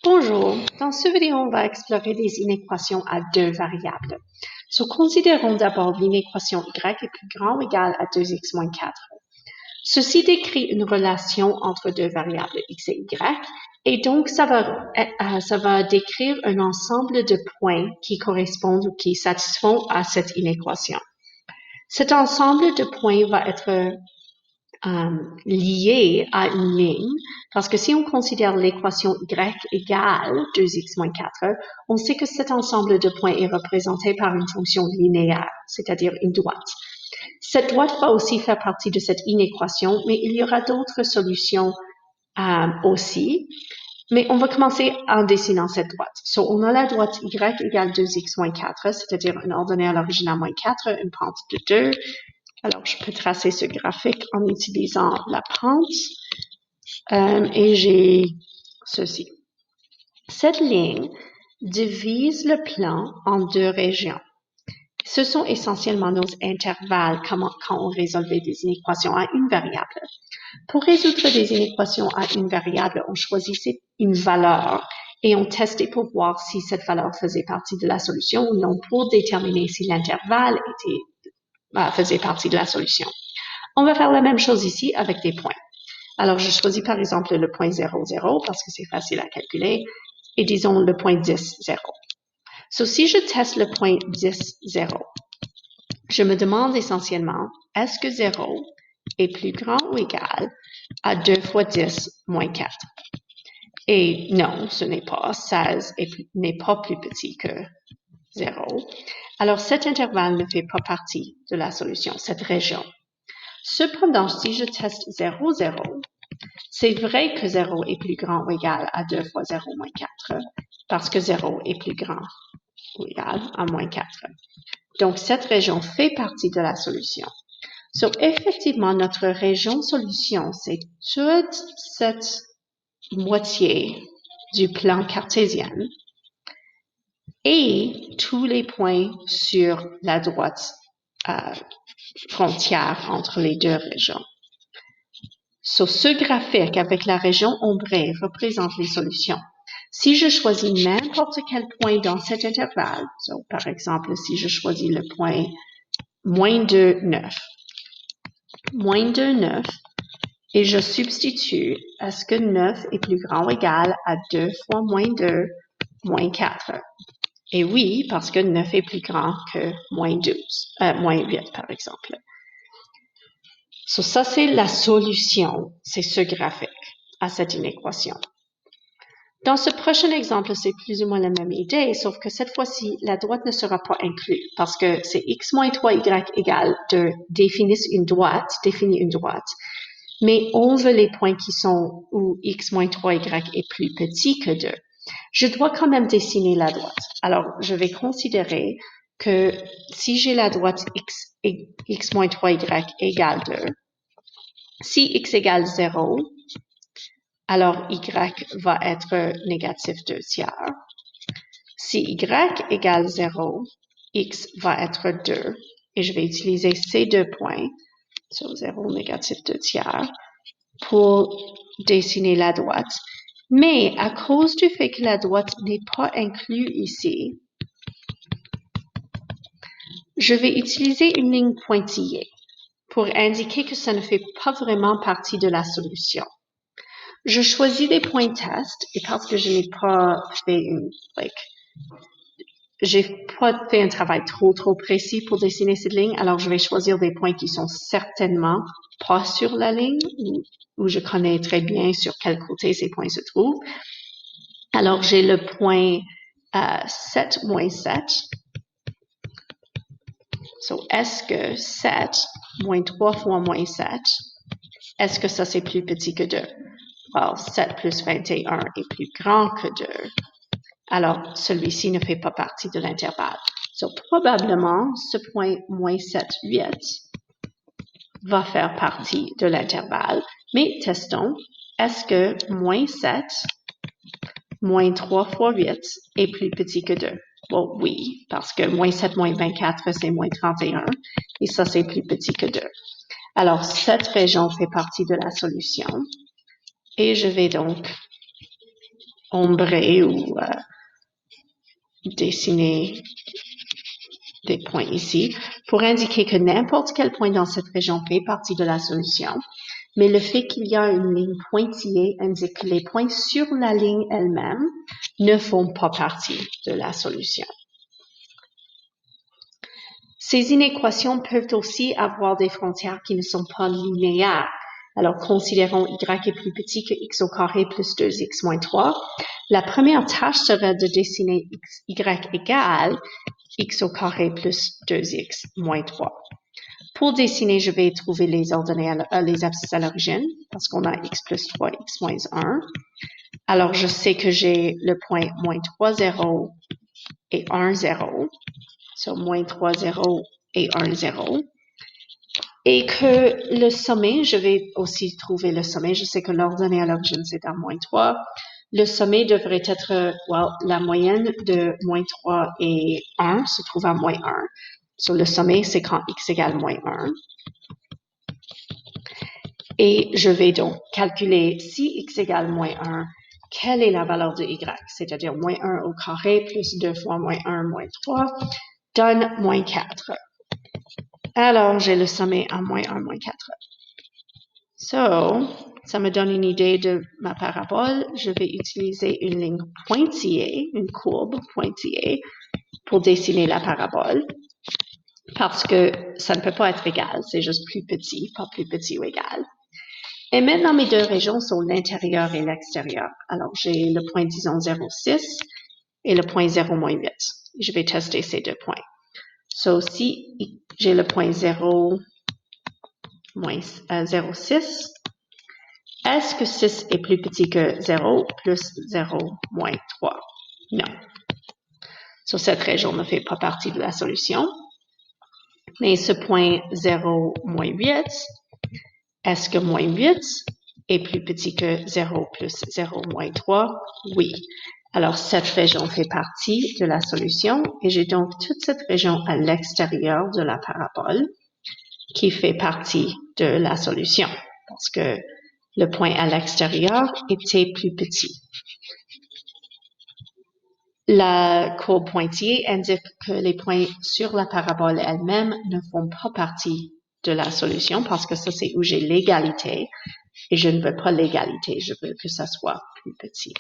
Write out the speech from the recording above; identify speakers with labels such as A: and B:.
A: Bonjour, dans ce vidéo, on va explorer les inéquations à deux variables. Considérons d'abord l'inéquation y est plus grand ou égal à 2x moins 4. Ceci décrit une relation entre deux variables x et y, et donc ça va décrire un ensemble de points qui correspondent ou qui satisfont à cette inéquation. Cet ensemble de points va être lié à une ligne, parce que si on considère l'équation y égale 2x moins 4, on sait que cet ensemble de points est représenté par une fonction linéaire, c'est-à-dire une droite. Cette droite va aussi faire partie de cette inéquation, mais il y aura d'autres solutions aussi. Mais on va commencer en dessinant cette droite. On a la droite y égale 2x moins 4, c'est-à-dire une ordonnée à l'origine à moins 4, une pente de 2. Alors, je peux tracer ce graphique en utilisant la pente et j'ai ceci. Cette ligne divise le plan en deux régions. Ce sont essentiellement nos intervalles quand on résolvait des inéquations à une variable. Pour résoudre des inéquations à une variable, on choisissait une valeur et on testait pour voir si cette valeur faisait partie de la solution ou non pour déterminer si l'intervalle faisait partie de la solution. On va faire la même chose ici avec des points. Alors, je choisis par exemple le point 0, 0 parce que c'est facile à calculer et disons le point 10, 0. Si je teste le point 10, 0, je me demande essentiellement, est-ce que 0 est plus grand ou égal à 2 fois 10 moins 4? Et non, ce n'est pas. 16 n'est pas plus petit que 0. Alors, cet intervalle ne fait pas partie de la solution, cette région. Cependant, si je teste 0, 0, c'est vrai que 0 est plus grand ou égal à 2 fois 0 moins 4, parce que 0 est plus grand ou égal à moins 4. Donc, cette région fait partie de la solution. Effectivement, notre région solution, c'est toute cette moitié du plan cartésien et tous les points sur la droite frontière entre les deux régions. Ce graphique avec la région ombrée représente les solutions. Si je choisis n'importe quel point dans cet intervalle, par exemple, si je choisis le point moins 2, 9, moins 2, 9, et je substitue, est-ce que 9 est plus grand ou égal à 2 fois moins 2, moins 4? Et oui, parce que 9 est plus grand que moins 8, par exemple. Ça, c'est la solution, c'est ce graphique à cette inéquation. Dans ce prochain exemple, c'est plus ou moins la même idée, sauf que cette fois-ci, la droite ne sera pas inclue parce que c'est x moins 3y égale de définir une droite, mais on veut les points qui sont où x moins 3y est plus petit que 2. Je dois quand même dessiner la droite. Alors, je vais considérer que si j'ai la droite x moins 3y égale 2, si x égale 0, alors y va être négatif 2 tiers. Si y égale 0, x va être 2. Et je vais utiliser ces deux points, 0, négatif 2 tiers, pour dessiner la droite. Mais à cause du fait que la droite n'est pas inclue ici, je vais utiliser une ligne pointillée pour indiquer que ça ne fait pas vraiment partie de la solution. Je choisis des points test et parce que je n'ai pas fait un travail trop précis pour dessiner cette ligne, alors je vais choisir des points qui sont certainement pas sur la ligne où je connais très bien sur quel côté ces points se trouvent. Alors j'ai le point 7 moins 7. Est-ce que 7 moins 3 fois moins 7, est-ce que ça c'est plus petit que 2? Well, 7 plus 21 est plus grand que 2. Alors, celui-ci ne fait pas partie de l'intervalle. Probablement, ce point moins 7, 8 va faire partie de l'intervalle. Mais testons, est-ce que moins 7, moins 3 fois 8 est plus petit que 2? Bon, oui, parce que moins 7, moins 24, c'est moins 31. Et ça, c'est plus petit que 2. Alors, cette région fait partie de la solution. Et je vais donc ombrer ou dessiner des points ici pour indiquer que n'importe quel point dans cette région fait partie de la solution, mais le fait qu'il y a une ligne pointillée indique que les points sur la ligne elle-même ne font pas partie de la solution. Ces inéquations peuvent aussi avoir des frontières qui ne sont pas linéaires. Alors, considérons y est plus petit que x au carré plus 2x moins 3. La première tâche serait de dessiner y égale x au carré plus 2x moins 3. Pour dessiner, je vais trouver les ordonnées, les abscisses à l'origine, parce qu'on a x plus 3, x moins 1. Alors, je sais que j'ai le point moins 3, 0 et 1, 0. So, moins 3, 0 et 1, 0. Et que le sommet, je vais aussi trouver le sommet. Je sais que l'ordonnée à l'origine, c'est à moins 3. Le sommet devrait être, la moyenne de moins 3 et 1 se trouve à moins 1. So, le sommet, c'est quand x égale moins 1. Et je vais donc calculer si x égale moins 1, quelle est la valeur de y, c'est-à-dire moins 1 au carré plus 2 fois moins 1 moins 3 donne moins 4. Alors, j'ai le sommet à moins 1 moins 4. So, ça me donne une idée de ma parabole. Je vais utiliser une ligne pointillée, une courbe pointillée pour dessiner la parabole parce que ça ne peut pas être égal, c'est juste plus petit, pas plus petit ou égal. Et maintenant, mes deux régions sont l'intérieur et l'extérieur. Alors, j'ai le point, disons, 0,6 et le point 0, moins 8. Je vais tester ces deux points. So, si j'ai le point 0, moins 0,6, est-ce que 6 est plus petit que 0 plus 0 moins 3? Non. So, cette région ne fait pas partie de la solution. Mais ce point 0 moins 8, est-ce que moins 8 est plus petit que 0 plus 0 moins 3? Oui. Alors, cette région fait partie de la solution et j'ai donc toute cette région à l'extérieur de la parabole qui fait partie de la solution parce que le point à l'extérieur était plus petit. La courbe pointillée indique que les points sur la parabole elle-même ne font pas partie de la solution parce que ça, c'est où j'ai l'égalité et je ne veux pas l'égalité, je veux que ça soit plus petit.